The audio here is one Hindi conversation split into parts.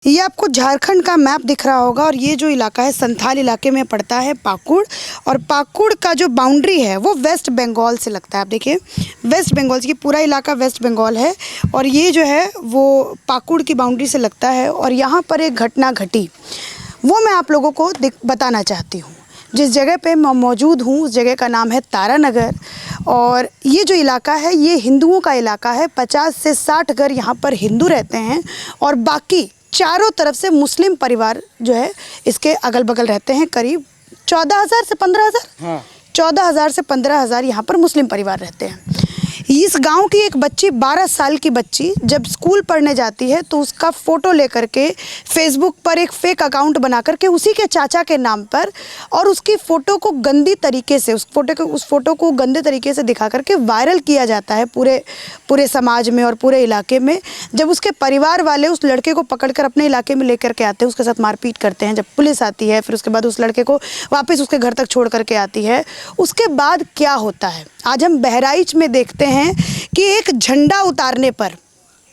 ये आपको झारखंड का मैप दिख रहा होगा और ये जो इलाका है संथाल इलाके में पड़ता है पाकुड़। और पाकुड़ का जो बाउंड्री है वो वेस्ट बंगाल से लगता है। आप देखिए वेस्ट बंगाल से, ये पूरा इलाका वेस्ट बंगाल है और ये जो है वो पाकुड़ की बाउंड्री से लगता है। और यहाँ पर एक घटना घटी वो मैं आप लोगों को बताना चाहती हूँ। जिस जगह पे मैं मौजूद हूँ उस जगह का नाम है तारानगर और ये जो इलाका है ये हिंदुओं का इलाका है। 50 से 60 घर यहाँ पर हिंदू रहते हैं और बाकी चारों तरफ से मुस्लिम परिवार जो है इसके अगल बगल रहते हैं। करीब 14,000 से 15,000, हाँ 14,000 से 15,000 यहाँ पर मुस्लिम परिवार रहते हैं। इस गांव की एक बच्ची 12 साल की बच्ची जब स्कूल पढ़ने जाती है तो उसका फ़ोटो लेकर के फेसबुक पर एक फ़ेक अकाउंट बना करके उसी के चाचा के नाम पर और उसकी फ़ोटो को गंदी तरीके से उस फ़ोटो को गंदे तरीके से दिखा करके वायरल किया जाता है पूरे समाज में और पूरे इलाके में। जब उसके परिवार वाले उस लड़के को पकड़कर अपने इलाके में लेकर के आते हैं, उसके साथ मारपीट करते हैं, जब पुलिस आती है फिर उसके बाद उस लड़के को वापस उसके घर तक छोड़ करके आती है, उसके बाद क्या होता है आज हम बहराइच में देखते हैं कि एक झंडा उतारने पर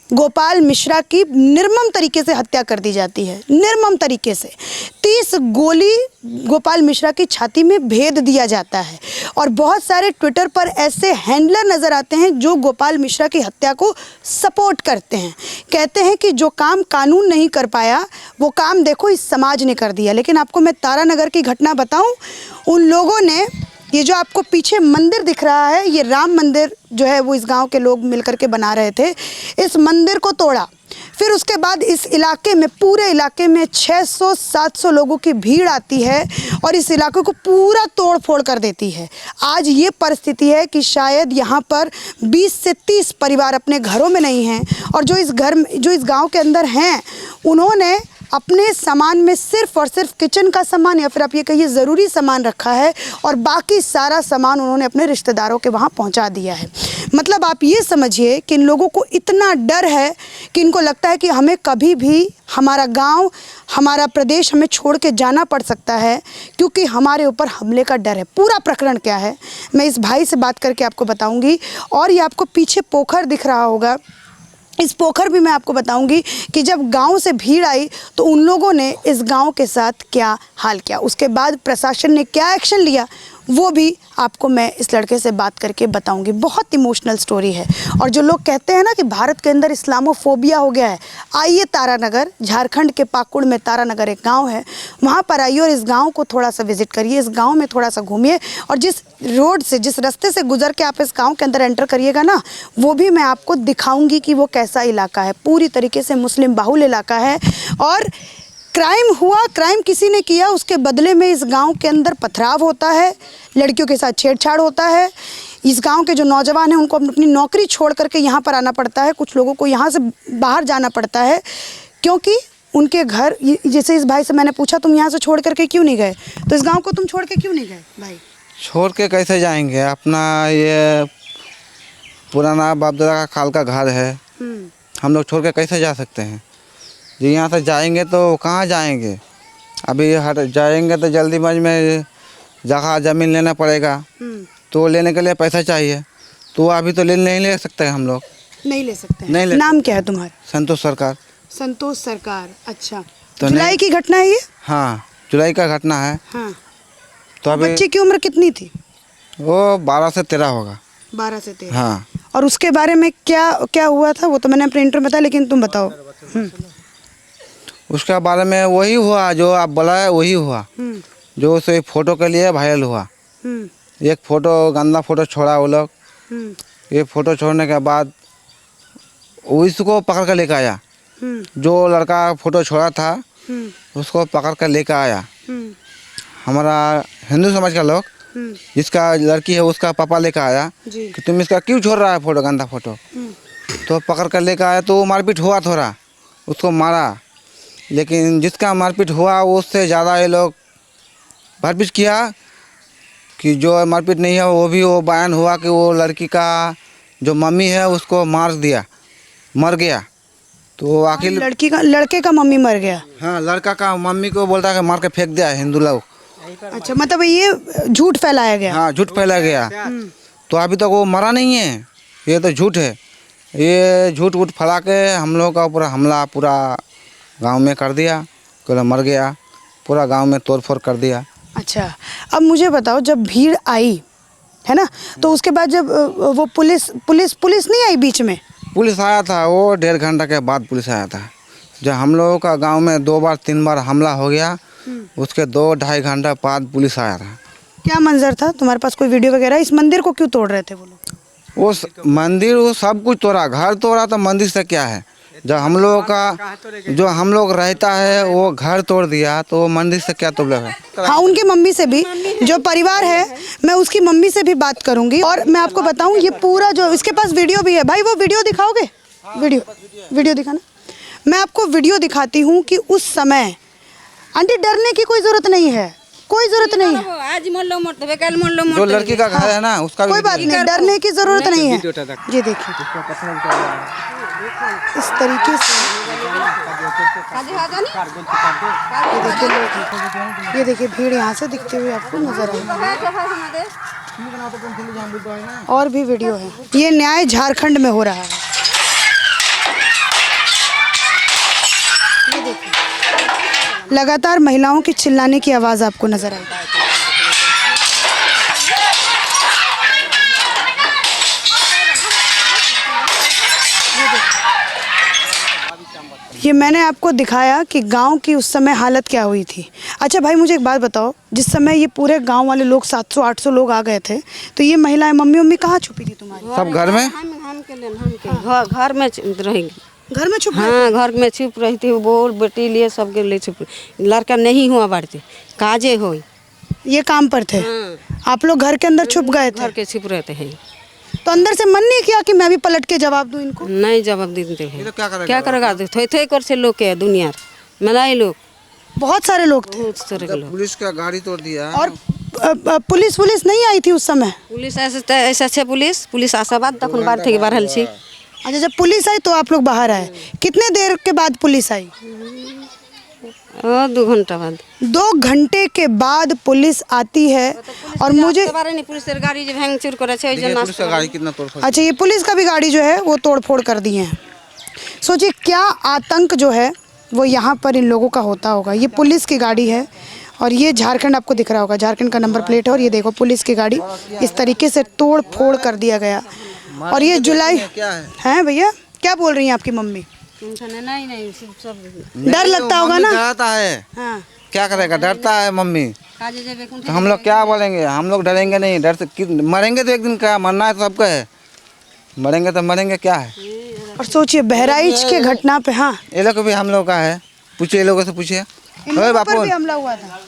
गोपाल मिश्रा की निर्मम तरीके से हत्या कर दी जाती है। निर्मम तरीके से 30 गोली गोपाल मिश्रा की छाती में भेद दिया जाता है। और बहुत सारे ट्विटर पर ऐसे हैंडलर नज़र आते हैं जो गोपाल मिश्रा की हत्या को सपोर्ट करते हैं, कहते हैं कि जो काम कानून नहीं कर पाया वो काम देखो इस समाज ने कर दिया। लेकिन आपको मैं तारानगर की घटना बताऊं, उन लोगों ने ये जो आपको पीछे मंदिर दिख रहा है ये राम मंदिर जो है वो इस गांव के लोग मिलकर के बना रहे थे, इस मंदिर को तोड़ा। फिर उसके बाद इस इलाके में पूरे इलाके में 600-700 लोगों की भीड़ आती है और इस इलाके को पूरा तोड़ फोड़ कर देती है। आज ये परिस्थिति है कि शायद यहाँ पर 20 से 30 परिवार अपने घरों में नहीं हैं और जो इस गांव के अंदर हैं उन्होंने अपने सामान में सिर्फ और सिर्फ किचन का सामान या फिर आप ये कहिए ज़रूरी सामान रखा है और बाकी सारा सामान उन्होंने अपने रिश्तेदारों के वहाँ पहुँचा दिया है। मतलब आप ये समझिए कि इन लोगों को इतना डर है कि इनको लगता है कि हमें कभी भी हमारा गांव, हमारा प्रदेश हमें छोड़ के जाना पड़ सकता है क्योंकि हमारे ऊपर हमले का डर है। पूरा प्रकरण क्या है मैं इस भाई से बात करके आपको बताऊँगी। और ये आपको पीछे पोखर दिख रहा होगा, इस पोखर भी मैं आपको बताऊंगी कि जब गांव से भीड़ आई तो उन लोगों ने इस गांव के साथ क्या हाल किया, उसके बाद प्रशासन ने क्या एक्शन लिया वो भी आपको मैं इस लड़के से बात करके बताऊंगी। बहुत इमोशनल स्टोरी है। और जो लोग कहते हैं ना कि भारत के अंदर इस्लामोफोबिया हो गया है, आइए तारानगर, झारखंड के पाकुड़ में तारानगर एक गांव है, वहाँ पर आइए और इस गांव को थोड़ा सा विजिट करिए, इस गांव में थोड़ा सा घूमिए और जिस रोड से, जिस रास्ते से गुजर के आप इस गांव के अंदर एंटर करिएगा ना वो भी मैं आपको दिखाऊंगी कि वो कैसा इलाका है। पूरी तरीके से मुस्लिम बाहुल इलाका है और क्राइम हुआ, क्राइम किसी ने किया, उसके बदले में इस गांव के अंदर पथराव होता है, लड़कियों के साथ छेड़छाड़ होता है। इस गांव के जो नौजवान हैं उनको अपनी नौकरी छोड़ करके यहाँ पर आना पड़ता है, कुछ लोगों को यहाँ से बाहर जाना पड़ता है क्योंकि उनके घर, जैसे इस भाई से मैंने पूछा तुम यहाँ से छोड़ करके क्यों नहीं गए, तो इस गाँव को तुम छोड़ के क्यों नहीं गए भाई? छोड़ के कैसे जाएंगे, अपना ये पुराना बाप दादा का काल का घर है, हम लोग छोड़ के कैसे जा सकते हैं जी। यहाँ से जाएंगे तो कहाँ जाएंगे, अभी हट जाएंगे तो जल्दीबाजी में जगह ज़मीन लेना पड़ेगा, तो लेने के लिए पैसा चाहिए, तो अभी तो नहीं ले सकते हम लोग, नहीं ले सकते। नहीं ले। नाम क्या है तुम्हारा? संतोष सरकार। संतोष सरकार, अच्छा। तो जुलाई की घटना है ये? हाँ जुलाई का घटना है। हाँ। तो अभी बच्चे की उम्र कितनी थी? वो 12 से 13 होगा। 12 से 13। हाँ। और उसके बारे में क्या हुआ था वो तो मैंने अपने इंटरव्यू में बताया, लेकिन तुम बताओ। उसके बारे में वही हुआ जो आप बोला है, वही हुआ जो उसे फ़ोटो के लिए वायरल हुआ। एक फ़ोटो, गंदा फ़ोटो छोड़ा वो लोग, ये फ़ोटो छोड़ने के बाद उसको पकड़ कर लेकर आया, जो लड़का फ़ोटो छोड़ा था उसको पकड़ कर लेकर आया हमारा हिंदू समाज का लोग, जिसका लड़की है उसका पापा लेकर आया कि तुम इसका क्यों छोड़ रहा है फ़ोटो, गंदा फ़ोटो। तो पकड़ कर लेकर आया तो मारपीट हुआ, थोड़ा उसको मारा, लेकिन जिसका मारपीट हुआ उससे ज़्यादा ये लोग मारपीट किया कि जो मारपीट नहीं है वो भी वो बयान हुआ कि वो लड़की का जो मम्मी है उसको मार दिया, मर गया। तो आखिर लड़के का मम्मी मर गया? हाँ, लड़का का मम्मी को बोलता है कि मार के फेंक दिया हिंदू लोग। अच्छा, मतलब ये झूठ फैलाया गया? हाँ, झूठ फैलाया गया। तो अभी तक वो मरा नहीं है, ये तो झूठ है। ये झूठ फैला के हम लोग का पूरा हमला पूरा गांव में कर दिया, कोई मर गया, पूरा गांव में तोड़ फोड़ कर दिया। अच्छा, अब मुझे बताओ, जब भीड़ आई है ना, तो उसके बाद जब वो पुलिस नहीं आई बीच में? पुलिस आया था, वो 1.5 घंटा के बाद पुलिस आया था। जब हम लोगों का गांव में 2 बार 3 बार हमला हो गया, उसके 2-2.5 घंटा बाद पुलिस आया था। क्या मंजर था? तुम्हारे पास कोई वीडियो वगैरह? इस मंदिर को क्यों तोड़ रहे थे वो लोग? वो मंदिर, वो सब कुछ तोड़ा, घर तोड़ा तो मंदिर से क्या है। जब हम लोगों का जो हम लोग रहता है वो घर तोड़ दिया, तो वो मंदिर से क्या तोड़ेगा। हाँ, उनकी मम्मी से भी, जो परिवार है, मैं उसकी मम्मी से भी बात करूंगी। और मैं आपको बताऊं, ये पूरा जो इसके पास वीडियो भी है, भाई वो वीडियो दिखाओगे? वीडियो दिखाना। मैं आपको वीडियो दिखाती हूँ कि उस समय, आंटी डरने की कोई ज़रूरत नहीं है, कोई ज़रूरत नहीं है। आज मोल लो मोट कल मोल लो जो लड़की का घर है ना, उसका भी कोई बात नहीं, डरने की ज़रूरत नहीं है। ये देखिए, इस तरीके से ये देखिए भीड़ यहाँ से दिखते हुए आपको नजर आएगी। और भी वीडियो है। ये न्याय झारखंड में हो रहा है। ये देखिए, लगातार महिलाओं की चिल्लाने की आवाज़ आपको नजर आएगी। ये मैंने आपको दिखाया कि गांव की उस समय हालत क्या हुई थी। अच्छा भाई, मुझे एक बात बताओ, जिस समय ये पूरे गांव वाले लोग 700-800 लोग आ गए थे, तो ये महिलाएं, मम्मी कहाँ छुपी थी तुम्हारी? सब घर में, घर में रहेंगी, घर में छुप? हाँ घर में छुप रही थी। वो बेटी लिए सबके लिए छुप, लड़का नहीं हुआ बढ़ते काजे हो, ये काम पर थे। आप लोग घर के अंदर छुप गए थे? घर के छुप रहते हैं। तो अंदर से मन नहीं किया कि मैं भी पलट के जवाब दूं इनको? नहीं जवाब देते हैं। तो क्या करेगा? थे कर से लोग के दुनिया मलाई लोग, बहुत सारे लोग थे। बहुत सारे लोग। पुलिस का गाड़ी तोड़ दिया। और पुलिस नहीं आई थी उस समय? पुलिस ऐसे पुलिस आशाबाद तक बाहर थे बढ़ल छी। अच्छा, जब पुलिस आई तो आप लोग बाहर आए। कितने देर के बाद पुलिस आई? 2 घंटा बाद। 2 घंटे के बाद पुलिस आती है। और मुझे पुलिस गाड़ी जो भैंग चूर करे छे, पुलिस का गाड़ी कितना तोड़ फोड़। अच्छा, ये पुलिस का भी गाड़ी जो है वो तोड़ फोड़ कर दिए हैं। सोचिए क्या आतंक जो है वो यहाँ पर इन लोगों का होता होगा। ये पुलिस की गाड़ी है और ये झारखंड आपको दिख रहा होगा, झारखंड का नंबर प्लेट है। और ये देखो पुलिस की गाड़ी इस तरीके से तोड़ फोड़ कर दिया गया। और ये जुलाई है भैया, क्या बोल रही हैं आपकी मम्मी? नहीं सब डर लगता होगा ना? डरता है। हाँ, क्या करेगा, डरता है मम्मी। तो तो हम लोग क्या बोलेंगे, हम लोग डरेंगे नहीं, डर से मरेंगे तो एक दिन, क्या मरना है तो सबका है, मरेंगे तो मरेंगे, क्या है। और सोचिए बहराइच के घटना पे, हाँ ये लोग भी हम लोग का है, पूछिए, ये लोगों से पूछिए। इन लोगों पर भी हमला हुआ था।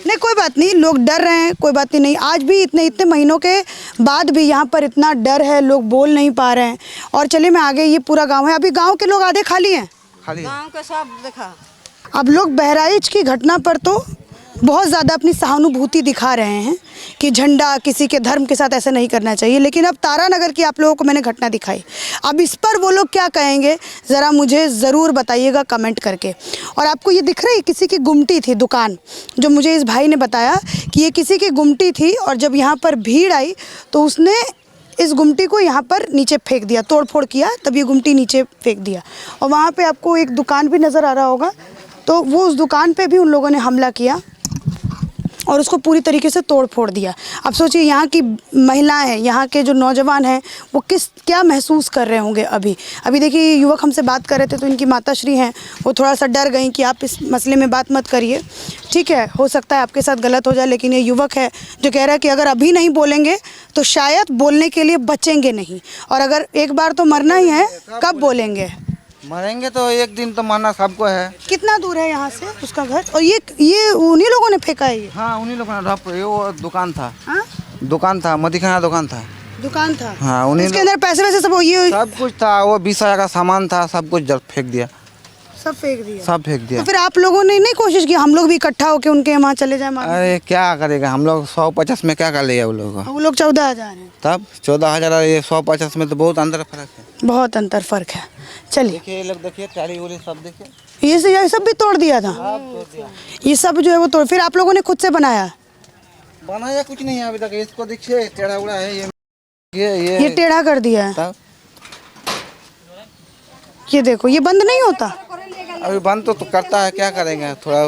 नहीं कोई बात नहीं, लोग डर रहे हैं, कोई बात नहीं। आज भी इतने महीनों के बाद भी यहाँ पर इतना डर है, लोग बोल नहीं पा रहे हैं। और चलिए मैं आगे, ये पूरा गांव है, अभी गांव के लोग आधे खाली हैं, गांव का सब देखा। अब लोग बहराइच की घटना पर तो बहुत ज़्यादा अपनी सहानुभूति दिखा रहे हैं कि झंडा किसी के धर्म के साथ ऐसे नहीं करना चाहिए। लेकिन अब तारानगर की आप लोगों को मैंने घटना दिखाई, अब इस पर वो लोग क्या कहेंगे ज़रा मुझे ज़रूर बताइएगा कमेंट करके। और आपको ये दिख रही किसी की गुमटी थी, दुकान, जो मुझे इस भाई ने बताया कि ये किसी की गुमटी थी और जब यहाँ पर भीड़ आई तो उसने इस गुमटी को यहाँ पर नीचे फेंक दिया, तोड़ फोड़ किया, तब ये गुमटी नीचे फेंक दिया। और वहाँ पे आपको एक दुकान भी नज़र आ रहा होगा, तो वो उस दुकान पे भी उन लोगों ने हमला किया और उसको पूरी तरीके से तोड़ फोड़ दिया। अब सोचिए यहाँ की महिलाएं हैं, यहाँ के जो नौजवान हैं, वो क्या महसूस कर रहे होंगे। अभी देखिए युवक हमसे बात कर रहे थे तो इनकी माताश्री हैं, वो थोड़ा सा डर गई कि आप इस मसले में बात मत करिए, ठीक है, हो सकता है आपके साथ गलत हो जाए। लेकिन ये युवक है जो कह रहा है कि अगर अभी नहीं बोलेंगे तो शायद बोलने के लिए बचेंगे नहीं, और अगर एक बार तो मरना ही है, कब बोलेंगे? मरेंगे तो एक दिन तो मरना सबको है। कितना दूर है यहाँ से उसका घर? और ये उन्हीं लोगों ने फेंका है ये? हाँ, उन्हीं लोगों ने, वो दुकान था। हाँ? दुकान था, मदिखाना दुकान था। दुकान था? हाँ, उन्हीं उसके अंदर पैसे वैसे सब ये सब कुछ था, वो 20,000 का सामान था, सब कुछ जब फेंक दिया, सब फेंक दिया। सब फेंक दिया। तो फिर आप लोगों ने नहीं कोशिश की हम लोग भी इकट्ठा होकर उनके वहाँ चले जाए मारने? अरे क्या करेगा, हम लोग 150 में क्या कर लिया वो लोग, वो लोग 14,000 हैं। तब 14,000 ये 150 में तो बहुत अंतर फर्क है, बहुत अंतर फर्क है। चलिए देखिए, ये लोग देखिए, टाली उली सब देखिए, ये सब भी तोड़ दिया था, ये सब जो है वो तोड़, फिर आप लोगों ने खुद से बनाया? बनाया कुछ नहीं है अभी तक, इसको देखिए टेढ़ा उड़ा है, ये टेढ़ा कर दिया है। तब ये देखो, ये बंद नहीं होता। अभी बंद तो करता है, क्या करेंगे थोड़ा।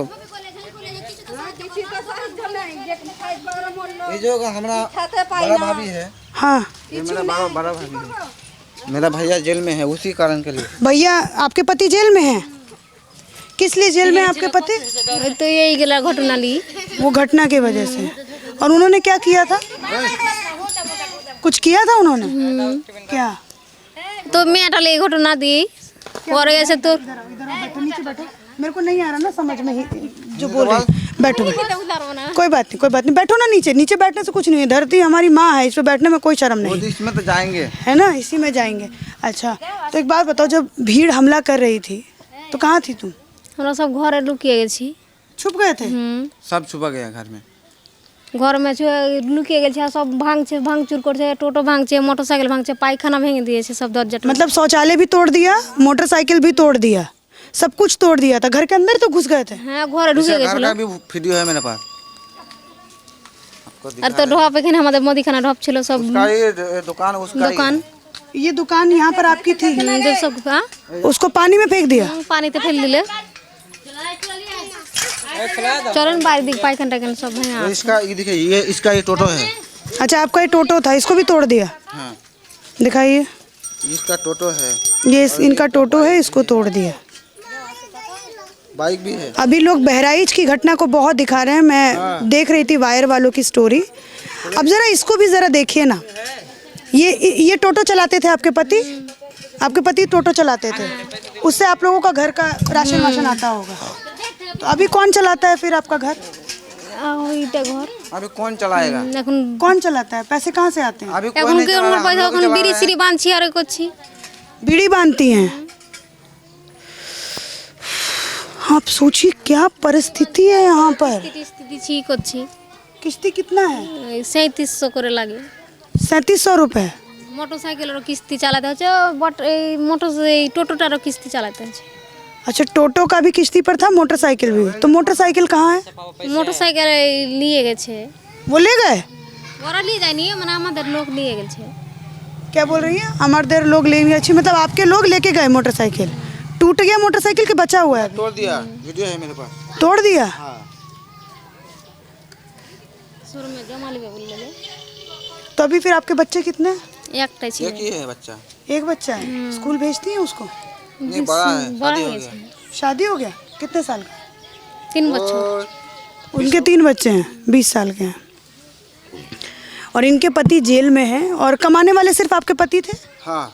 ये जो हमारा बड़ा भाभी है, हाँ ये मेरा बड़ा भाभी है। मेरा भैया जेल में है उसी कारण के लिए। भैया आपके पति जेल में हैं? किस लिए जेल में है आपके पति? तो यही गला घटना ली वो घटना की वजह से। और उन्होंने क्या किया था? कुछ किया था उन्होंने? क्या? तो मैं डाले घटना दी और ऐसे तो नीचे बैठो, मेरे को नहीं आ रहा ना समझ में ही जो बोल रहे हैं। बैठो कोई बात नहीं, बैठो ना नीचे। नीचे बैठने से कुछ नहीं है, धरती हमारी माँ है, इस पे बैठने में कोई शर्म नहीं। इसमें तो जाएंगे, है ना, इसी में जाएंगे। अच्छा तो एक बात बताओ, जब भीड़ हमला कर रही थी तो कहाँ थी तुम? हमरा सब घर लुकिए गए छी। छुप गए थे? सब छुपा गया घर में। घर में लुकिए गए छी, सब भांग चूर कर छे, टोटो भांग छे, मोटरसाइकिल भांग छे, पायखाना भांग दिए छे सब दर्जट। मतलब शौचालय भी तोड़ दिया, मोटरसाइकिल भी तोड़ दिया, सब कुछ तोड़ दिया था। घर के अंदर तो घुस गए थे? हाँ घर ढुके गए घर का भी वीडियो है मेरे पास। अरे तो ढोप एखन हमारे मोदी खाना ढोप छिलो सब उसका ये दुकान, उसका दुकान। ये दुकान यहाँ पर आपकी थी? जो सब हाँ? उसको पानी में फेंक दिया? पानी तो फेल दिले। चलन बाहर दिख पायखाना टायखाना सब है यहाँ। इसका ये देखिए, ये इसका ये टोटो है। अच्छा आपका ये टोटो था, इसको भी तोड़ दिया? हाँ दिखाइए। इसका टोटो है, ये इनका टोटो है, इसको तोड़ दिया। बाइक भी है। अभी लोग बहराइच की घटना को बहुत दिखा रहे हैं, मैं देख रही थी वायर वालों की स्टोरी। अब जरा इसको भी जरा देखिए ना। ये टोटो चलाते थे आपके पति? आपके पति टोटो चलाते थे, उससे आप लोगों का घर का राशन वाशन आता होगा। तो अभी कौन चलाता है फिर आपका घर? घर अभी कौन चलाएगा? कौन चलाता है? पैसे कहाँ से आते हैं? अभी कोई नहीं चला रहा, हम लोग चला बीड़ी रहे हैं। सीरी बांध छी और कुछ बीड़ी बांधती हैं? आप सोचिए क्या परिस्थिति है यहाँ पर। स्थिति छी कुछ किस्ती कितना है? 3700 करे लागे। 3700 रुपये? मोटरसाइकिल किस्ती चलाते हो बट मोटर टोटोटार किस्ती चलाते हैं। अच्छा टोटो का भी किस्ती पर था, मोटरसाइकिल भी? तो मोटरसाइकिल कहाँ है? मोटरसाइकिल लिए गए छे। वो ले गए? ओरा लिए जाए नहीं मने हमारे लोग लिए गए छे। क्या बोल रही है? हमारे देर लोग ले गए? अच्छी मतलब आपके लोग लेके गए मोटरसाइकिल? टूट गया मोटरसाइकिल के बचा हुआ है? तोड़ दिया, वीडियो है मेरे पास। तोड़ दिया? हाँ। शुरू में जमा ले बोल ले। तो अभी फिर आपके बच्चे कितने हैं? एक टा छी। एक ही है बच्चा। एक बच्चा है? स्कूल भेजती है उसको? नहीं बड़ा है, शादी हो गया। शादी हो गया? कितने साल का? 3 बच्चे। उनके 3 बच्चे हैं, 20 साल के हैं। और इनके पति जेल में हैं और कमाने वाले सिर्फ आपके पति थे? हाँ।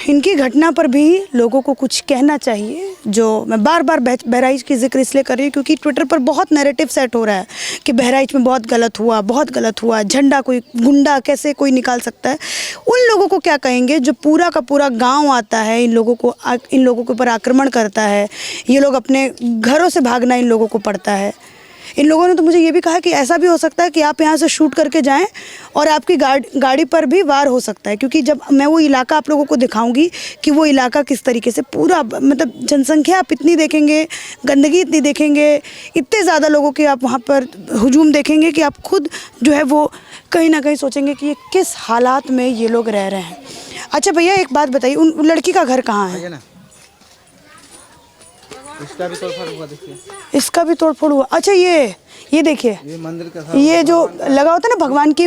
इनकी घटना पर भी लोगों को कुछ कहना चाहिए। जो मैं बार बार बहराइच की जिक्र इसलिए कर रही हूँ क्योंकि ट्विटर पर बहुत नैरेटिव सेट हो रहा है कि बहराइच में बहुत गलत हुआ, झंडा कोई गुंडा कैसे कोई निकाल सकता है। उन लोगों को क्या कहेंगे जो पूरा का पूरा गांव आता है, इन लोगों के ऊपर आक्रमण करता है, ये लोग अपने घरों से भागना इन लोगों को पड़ता है। इन लोगों ने तो मुझे ये भी कहा कि ऐसा भी हो सकता है कि आप यहाँ से शूट करके जाएं और आपकी गाड़ी पर भी वार हो सकता है, क्योंकि जब मैं वो इलाका आप लोगों को दिखाऊंगी कि वो इलाका किस तरीके से पूरा मतलब जनसंख्या आप इतनी देखेंगे, गंदगी इतनी देखेंगे, इतने ज़्यादा लोगों के आप वहाँ पर हुजूम देखेंगे कि आप खुद जो है वो कहीं ना कहीं सोचेंगे कि ये किस हालात में ये लोग रह रहे हैं। अच्छा भैया एक बात बताइए, उन लड़की का घर कहाँ है? इसका भी तोड़फोड़ हुआ, देखिए। इसका भी तोड़फोड़ हुआ? अच्छा ये देखिए, ये मंदिर का ये जो लगा होता है ना भगवान की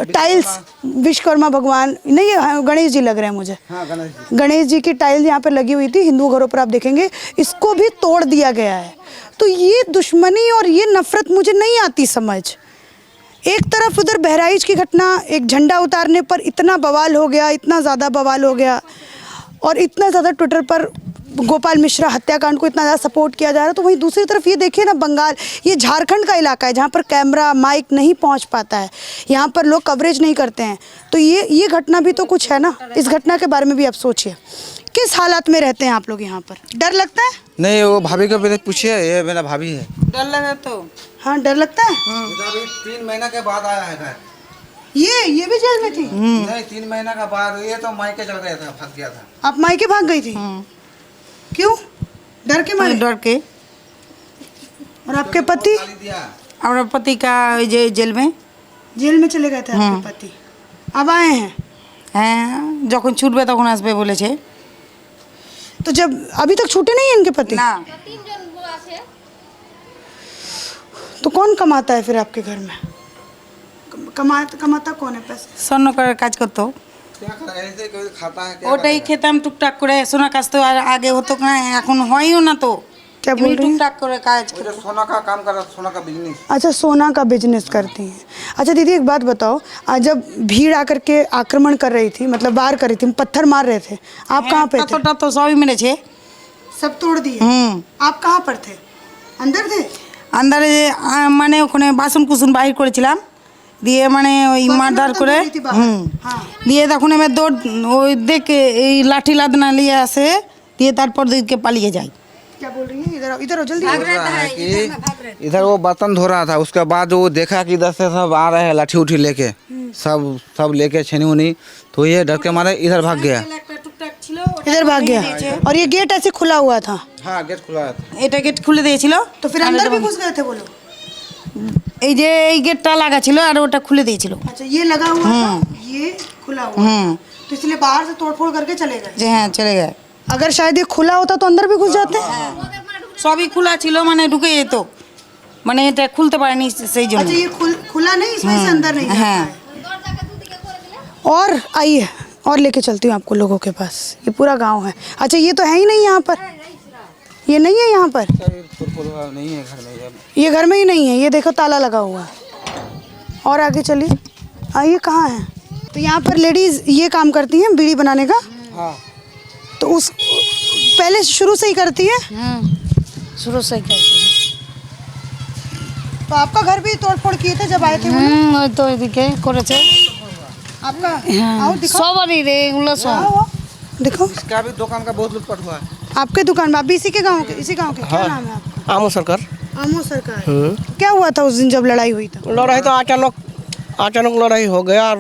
टाइल्स, विश्वकर्मा भगवान नहीं, ये गणेश जी लग रहे हैं मुझे। हाँ, गणेश जी की टाइल्स यहाँ पर लगी हुई थी हिंदू घरों पर, आप देखेंगे इसको भी तोड़ दिया गया है। तो ये दुश्मनी और ये नफरत मुझे नहीं आती समझ। एक तरफ उधर बहराइच की घटना, एक झंडा उतारने पर इतना बवाल हो गया, इतना ज़्यादा बवाल हो गया और इतना ज़्यादा ट्विटर पर गोपाल मिश्रा हत्याकांड को इतना ज़्यादा सपोर्ट किया जा रहा है, तो वहीं दूसरी तरफ ये देखिए ना, बंगाल, ये झारखंड का इलाका है जहाँ पर कैमरा माइक नहीं पहुँच पाता है, यहाँ पर लोग कवरेज नहीं करते हैं। तो ये घटना भी तो कुछ है ना। इस घटना के बारे में भी आप सोचिए, किस हालात में रहते हैं आप लोग यहाँ पर? डर लगता है? नहीं, वो भाभी को पहले पूछिए, ये मेरा भाभी है। डर लगा तो हाँ डर लगता है। अभी 3 महीना के बाद आया है घर। ये भी जेल में थी? नहीं, 3 महीना का बाद। ये तो मायके चल गया था, फंस गया था। आप मायके भाग गई थी? क्यों? डर के मारे? डर के। और आपके पति? हमारा पति का जेल में चले गए थे आपके पति, अब आए हैं? হ্যাঁ যখন ছুটবে তখন আসবে বলেছে। तो जब अभी तक छूटे नहीं हैं इनके पति? না तो कौन कमाता है फिर आपके घर में? कमाता कौन है पैसे? স্বর্ণকারের কাজ করতো, क्या कर रहे हैं? ऐसे कोई खाता है क्या? ওটাই খেতাম টুকটাক করে। সোনা কাজ তো আর আগে হতো না, এখন হয়ও না তো। क्या बोल এমনি रही हैं? টুকটাক করে কাজ वो जो सोना का काम कर रहा है, सोना का बिजनेस। अच्छा, सोना का बिजनेस करती हैं। अच्छा दीदी एक बात बताओ, आज जब भीड़ आकर के आक्रमण कर रही थी, मतलब वार कर रही थी, पत्थर मार रहे थे, आप कहाँ पे थे? ততটা তো সবই মেরেছে। सब तोड़ दिए। आप कहाँ पर थे? अंदर थे? আন্দারে মানে ওখানে বাসন কুসুন বাহির করেছিলাম, দিয়ে মানে ওই মারধর করে बोल रही थी बाहर। हाँ। দিয়ে তখন এবার দৌড় ওই দেখে এই লাঠি লাদনা নিয়ে আসে, দিয়ে তারপর দিকে পালিয়ে যায়। क्या बोल रही है? इधर आओ, इधर आओ जल्दी। बोल रहा है कि इधर वो बर्तन धो रहा था, उसके बाद वो देखा कि इधर से सब आ रहे हैं लाठी उठी लेके, सब लेके छेनी उनी, तो ये डर के मारे इधर भाग गया। इधर भाग गया और ये गेट ऐसे खुला हुआ था, हाँ गेट खुला था। এটা গেট খুলে দিয়েছিল, तो फिर अंदर भी घुस गए थे वो लोग? এই যে এই গেটটা লাগা ছিল আর ওটা খুলে দিয়েছিল। अच्छा, ये लगा हुआ था, ये खुला हुआ था, तो इसलिए बाहर से तोड़फोड़ करके चले गए। যে হ্যাঁ চলে গেছে। अगर शायद ये खुला होता तो अंदर भी घुस जाते। সবই খোলা ছিল, মানে ঢুকে যেত, মানে এটা খুলতে পারেনি সেই জন্য। अच्छा, ये खुला नहीं, इसमें से अंदर नहीं जाता हाँ। है। और आइए और लेके चलती हूँ आपको लोगों के पास। ये पूरा गांव है। अच्छा, ये तो है ही नहीं यहाँ पर, ये नहीं है यहाँ पर, नहीं है घर में ये घर में ही नहीं है। ये देखो ताला लगा हुआ है। और आगे चलिए, आइए कहाँ है? तो यहाँ पर लेडीज ये काम करती हैं बीड़ी बनाने का। हाँ। तो उस पहले शुरू से ही करती है? शुरू से करती तो आपका घर भी तोड़फोड़ किए थे जब आए थे वो लोग? है তো এদিকে করেছে आपका आओ दिखाओ, সবারই রে এগুলো সব आओ, दिखाओ। इसका भी दुकान का बहुत लूटपाट हुआ है। आपके दुकान में, आप भी इसी के गांव के? इसी गांव के? क्या नाम है आपका? आमो सरकार। आमो सरकार। क्या हुआ था उस दिन जब लड़ाई हुई था? लड़ाई तो अचानक लड़ाई हो गया और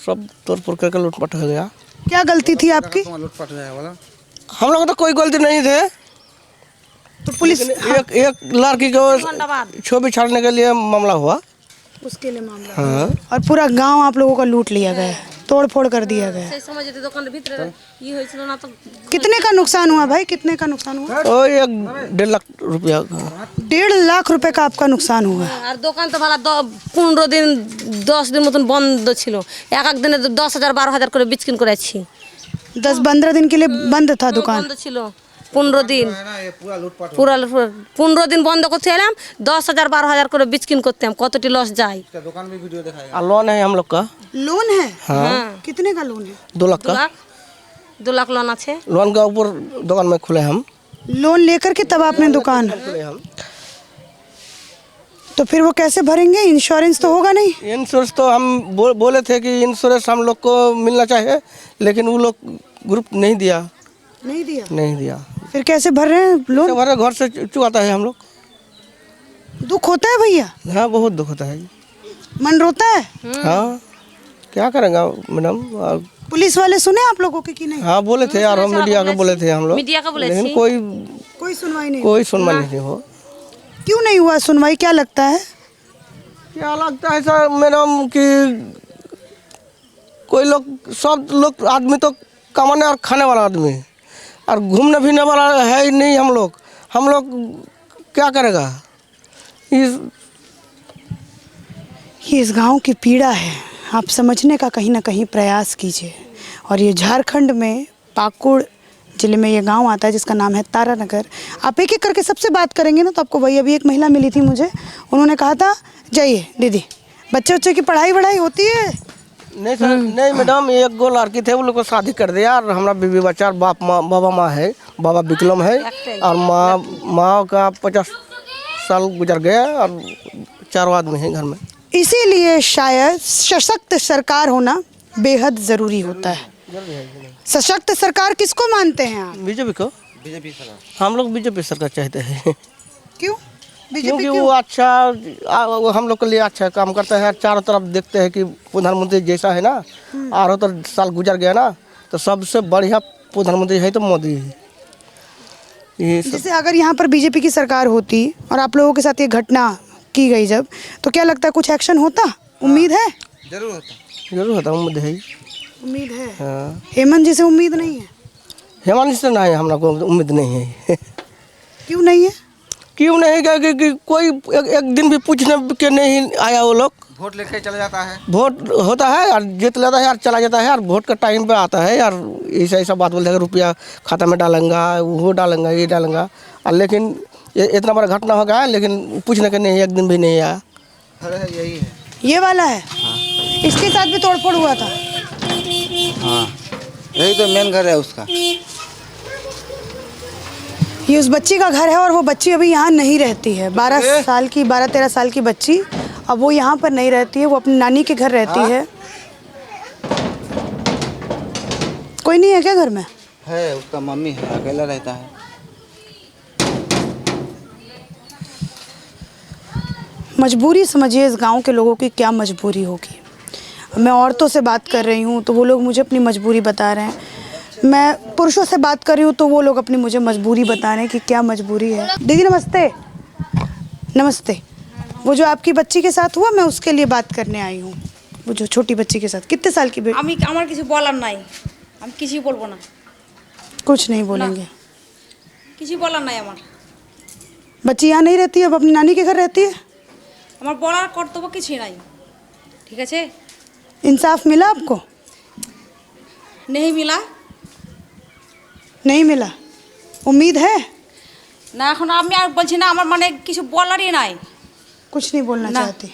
सब तोड़फोड़ करके लूटपाट हो गया। क्या गलती थी आपकी? लूटपाट हुआ है बोला। हम लोग तो कोई गलती नहीं थे, तो पुलिस एक लड़की को छवि छाड़ने के लिए मामला हुआ। उसके लिए मामला। हाँ। और पूरा गांव आप लोगों का लूट लिया गया, तोड़ फोड़ कर दिया गया। कितने का नुकसान हुआ भाई, कितने का नुकसान हुआ? तो 1.5 लाख रुपया। 1.5 लाख रुपए का आपका नुकसान हुआ। আর দোকান তো ভালো 15 দিন 10 দিন মতন বন্ধ ছিল, এক এক দিনে 10,000 12,000 করে বিক্রি করেছি। 10-15 दिन के लिए बंद था दुकान। বন্ধ ছিল 15 দিন, পুরা 15 দিন বন্ধ করতে এলাম, 10,000 12,000 করে বিক্রি করতাম, কতটি লস যায়। दुकान भी वीडियो दिखाएगा। और लोन है हम लोग का लोन है? हाँ। कितने का लोन है? 2 लाख 2 का। লাখ 2 লাখ লোন আছে। लोन के ऊपर दुकान में खुले हम। लोन लेकर के तब आपने दुकान, तो फिर वो कैसे भरेंगे? इंश्योरेंस तो होगा नहीं? इंश्योरेंस तो हम बोले थे कि इंश्योरेंस हम लोग को मिलना चाहिए, लेकिन वो लोग ग्रुप नहीं दिया। नहीं दिया। फिर कैसे भर रहे हैं लोन? हमारे घर से चुकाता है हम लोग। दुख होता है भैया, हाँ बहुत दुख होता है। मन रोता है। हाँ क्या करेंगे मैडम। पुलिस वाले सुने आप लोगों के कि नहीं? हाँ बोले थे और हम मीडिया के बोले थे हम लोग, मीडिया का बोले लेकिन थी। कोई सुनवाई नहीं। कोई सुनवाई नहीं हो। क्यों नहीं हुआ सुनवाई, क्या लगता है? क्या लगता है सर मैडम कि कोई लोग, सब लोग आदमी तो कमाने और खाने वाला आदमी है, और घूमने फिरने वाला है ही नहीं। हम लोग क्या करेगा? ये इस गांव की पीड़ा है, आप समझने का कहीं ना कहीं प्रयास कीजिए। और ये झारखंड में पाकुड़ जिले में ये गांव आता है जिसका नाम है तारानगर। आप एक एक करके सबसे बात करेंगे ना तो आपको वही, अभी एक महिला मिली थी मुझे, उन्होंने कहा था जाइए दीदी, बच्चे की पढ़ाई वढ़ाई होती है? नहीं सर नहीं मैडम, एक गो लड़की थे, वो लोग को शादी कर दिया और हमारा बीवी बच्चा, बाबा माँ है, बाबा विकलम है, और माँ का 50 साल गुजर गया और 4 आदमी हैं घर में। इसीलिए शायद सशक्त सरकार होना बेहद ज़रूरी होता है। सशक्त सरकार किसको मानते हैं आप? बीजेपी को। बीजेपी सरकार। हम लोग बीजेपी सरकार चाहते हैं। क्यों बीजेपी? क्योंकि वो अच्छा वो हम लोग के लिए अच्छा काम करता है। चारों तरफ देखते हैं कि प्रधानमंत्री जैसा है ना, 18 साल गुजर गया ना, तो सबसे बढ़िया प्रधानमंत्री है तो मोदी है। ये सब जैसे अगर यहाँ पर बीजेपी की सरकार होती और आप लोगों के साथ ये घटना की गई जब, तो क्या लगता है कुछ एक्शन होता? उम्मीद है? जरूर होता। जरूर होता, उम्मीद है। उम्मीद है। हाँ हेमंत जी से उम्मीद नहीं है? हेमंत जी से नहीं, हमरा को उम्मीद नहीं है। क्यों नहीं है? क्यों नहीं कि कोई एक दिन भी पूछने के नहीं आया वो लोग। वोट लेके चला जाता है, वोट होता है और जीत लेता है और चला जाता है और वोट का टाइम पे आता है और ऐसा ऐसा बात बोलते हैं रुपया खाता में डालूंगा, वो डालूंगा, ये डालूंगा। और लेकिन ये इतना बड़ा घटना हो गया है, लेकिन पूछने के नहीं, एक दिन भी नहीं आया। अरे यही है। ये वाला है? इसके साथ भी तोड़फोड़ हुआ था? हाँ यही तो मेन घर है उसका। ये उस बच्ची का घर है और वो बच्ची अभी यहाँ नहीं रहती है। 12-13 साल की बच्ची, अब वो यहाँ पर नहीं रहती है, वो अपनी नानी के घर रहती है। कोई नहीं है क्या घर में? है, उसका मम्मी है, अकेला रहता है। मजबूरी समझिए इस गांव के लोगों की क्या मजबूरी होगी। मैं औरतों से बात कर रही हूँ तो वो लोग मुझे अपनी मजबूरी बता रहे हैं, मैं पुरुषों से बात कर रही हूँ तो वो लोग अपनी मुझे मजबूरी बता रहे हैं कि क्या मजबूरी है। दीदी नमस्ते। नमस्ते। वो जो आपकी बच्ची के साथ हुआ, मैं उसके लिए बात करने आई हूँ। वो जो छोटी बच्ची के साथ, कितने साल की बेटी? আমি আমার কিছু বলার নাই, আমি কিছু বলবো না, कुछ नहीं बोलेंगे। কিছু বলার নাই আমার। बच्ची यहाँ नहीं रहती है, अब अपनी नानी के घर रहती है। আমার বলার কর্তব্য কিছুই নাই, ঠিক আছে? इंसाफ मिला आपको? नहीं मिला नहीं मिला। उम्मीद है? না এখন আমি আর বলছি না, আমার মানে কিছু বলারই নাই। कुछ नहीं बोलना ना। चाहती।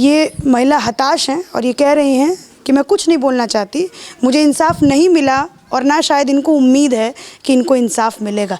ये महिला हताश हैं और ये कह रही हैं कि मैं कुछ नहीं बोलना चाहती, मुझे इंसाफ नहीं मिला और ना शायद इनको उम्मीद है कि इनको इंसाफ मिलेगा।